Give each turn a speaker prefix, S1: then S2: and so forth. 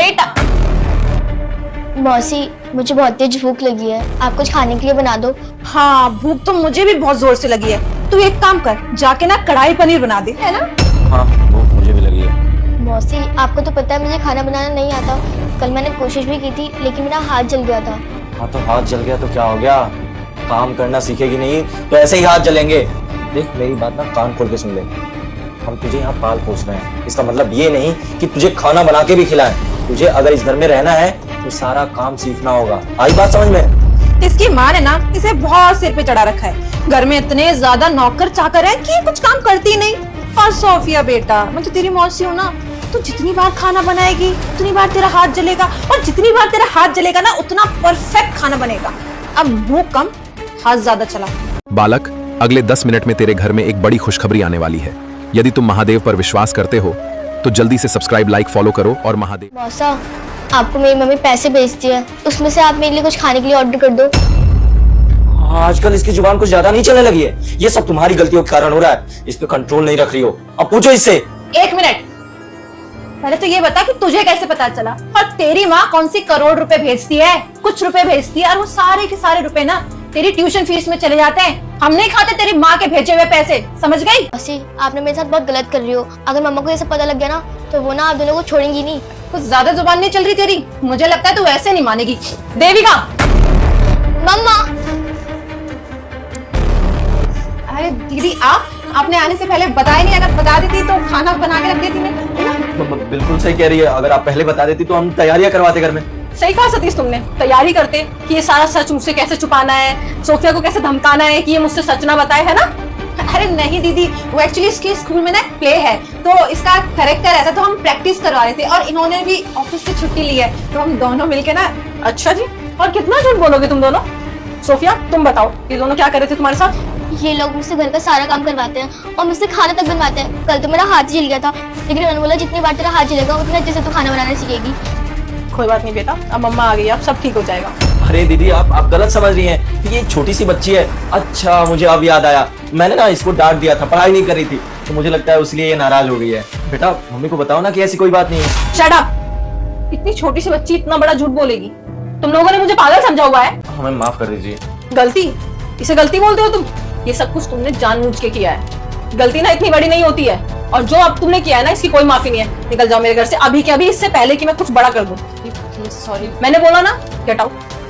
S1: बेटा।
S2: मौसी, मुझे बहुत तेज भूख लगी है, आप कुछ खाने के लिए बना दो।
S1: हाँ, भूख तो मुझे भी बहुत जोर से लगी है। तू एक काम कर, जाके ना कढ़ाई पनीर बना दे, है ना?
S3: हाँ, भूख मुझे भी लगी है।
S2: मौसी, आपको तो पता है मुझे खाना बनाना नहीं आता। कल मैंने कोशिश भी की थी लेकिन मेरा हाथ जल गया था।
S3: हाँ तो हाथ जल गया तो क्या हो गया, काम करना सीखेगी नहीं तो ऐसे ही हाथ जलेंगे। देख मेरी बात ना कान खोल के सुन ले, हम तुझे यहाँ पाल पोस रहे हैं, इसका मतलब ये नहीं कि तुझे खाना बना के भी खिलाएं। तुझे अगर इस घर में रहना है तो सारा काम सीखना होगा। आई बात समझ में?
S1: इसकी माँ ने ना इसे बहुत सिर पे चढ़ा रखा है। घर में इतने ज्यादा नौकर चाकर है कि कुछ काम करती नहीं। और सोफिया बेटा, मैं तो तेरी मौसी हूँ ना, तो जितनी बार खाना बनाएगी उतनी बार तेरा हाथ जलेगा, और जितनी बार तेरा हाथ जलेगा ना उतना परफेक्ट खाना बनेगा। अब भूख कम, हाथ ज्यादा चला।
S4: बालक, अगले 10 मिनट में तेरे घर में एक बड़ी खुशखबरी आने वाली है। यदि तुम महादेव पर विश्वास करते हो तो जल्दी से सब्सक्राइब, लाइक, फॉलो करो और महादेव।
S2: मौसा, आपको मेरी मम्मी पैसे भेजती है, उसमें से आप मेरे लिए कुछ खाने के लिए ऑर्डर कर दो।
S3: आजकल इसकी जुबान कुछ ज्यादा नहीं चलने लगी है। ये सब तुम्हारी गलतियों के कारण हो रहा है, इस पे कंट्रोल नहीं रख रही हो। अब पूछो इससे।
S1: एक मिनट, पहले तो ये बता कि तुझे कैसे पता चला, और तेरी माँ कौन सी करोड़ रुपए भेजती है? कुछ रुपए भेजती है, और वो सारे के सारे रुपए ना तेरी ट्यूशन फीस में चले जाते हैं। हम नहीं खाते तेरी माँ के भेजे हुए पैसे, समझ गई?
S2: मौसी, आपने मेरे साथ बहुत गलत कर रही हो। अगर मम्मा को ये सब पता लग गया ना तो वो ना आप दोनों को छोड़ेंगी नहीं।
S1: कुछ ज्यादा जुबान नहीं चल रही तेरी, मुझे लगता है तू ऐसे नहीं मानेगी। देविका!
S2: मम्मा!
S1: अरे दीदी, आपने आने से पहले बताया नहीं, अगर बता देती तो खाना बना के रख देती मैं, है ना?
S3: बिल्कुल सही कह रही है, अगर आप पहले बता देती तो हम तैयारियां करवाते घर में।
S1: सही कहा सतीश तुमने, तैयारी करते कि ये सारा सच मुझसे कैसे छुपाना है, सोफिया को कैसे धमकाना है कि ये मुझसे सच ना बताए, है ना? अरे नहीं दीदी, वो एक्चुअली इसके स्कूल में ना एक प्ले है, तो इसका कैरेक्टर ऐसा, तो हम प्रैक्टिस करवा रहे थे, और इन्होंने भी ऑफिस से छुट्टी ली है, तो हम दोनों मिलके ना। अच्छा जी, और कितना झूठ बोलोगे तुम दोनों? सोफिया तुम बताओ, ये दोनों क्या कर रहे थे तुम्हारे साथ?
S2: ये लोग मुझसे घर का सारा काम करवाते हैं और मुझसे खाना तक बनवाते हैं। कल तो मेरा हाथ जल गया था, लेकिन उन्होंने बोला जितनी बार तेरा हाथ जलेगा उतने अच्छे से तू खाना बनाना सीखेगी।
S1: कोई बात नहीं बेटा, अब मम्मा आ गई, अब सब ठीक हो जाएगा।
S3: अरे दीदी, आप गलत समझ रही हैं, ये एक छोटी सी बच्ची है। अच्छा, मुझे अब याद आया, मैंने ना इसको डांट दिया था, पढ़ाई नहीं कर रही थी, तो मुझे लगता है इसलिए ये नाराज हो गई है। बेटा मम्मी को बताओ ना कि ऐसी कोई बात नहीं है।
S1: Shut up! इतनी छोटी सी बच्ची इतना बड़ा झूठ बोलेगी? तुम लोगों ने मुझे पागल समझा हुआ है।
S3: हमें माफ कर दीजिए।
S1: गलती? इसे गलती बोलते हो तुम? ये सब कुछ तुमने जानबूझ के किया है। गलती ना इतनी बड़ी नहीं होती है, और जो अब तुमने किया है ना, इसकी कोई माफी नहीं है। निकल जाओ मेरे घर से अभी के अभी, इससे पहले कि मैं कुछ बड़ा कर दूं। सॉरी, मैंने बोला ना, गेट आउट।